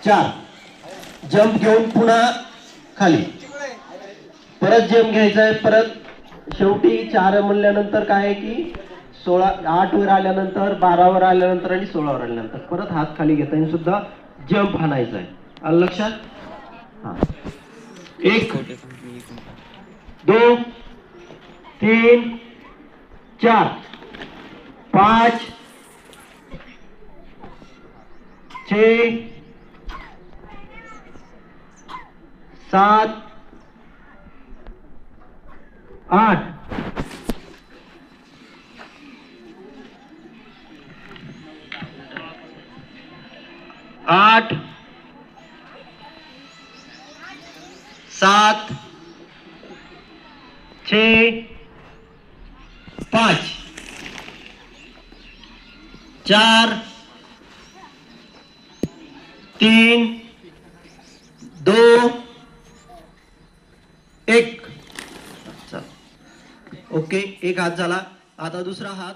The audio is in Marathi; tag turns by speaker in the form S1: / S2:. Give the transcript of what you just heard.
S1: 4 जंप घेऊन पुन्हा खाली परत जंप घ्यायचा आहे. परत शेवटी 4 म्हणल्यानंतर काय आहे की 16 8 वर आल्यानंतर 12 वर आल्यानंतर आणि 16 वर आल्यानंतर परत हात खाली घेता आणि सुद्धा जंप हाणायचा आहे. आलं लक्षात? हा 1 2 3 4 5 6 7 8 8 7 6 5 4 3 2 1 ओके. एक हात झाला. आता दुसरा हात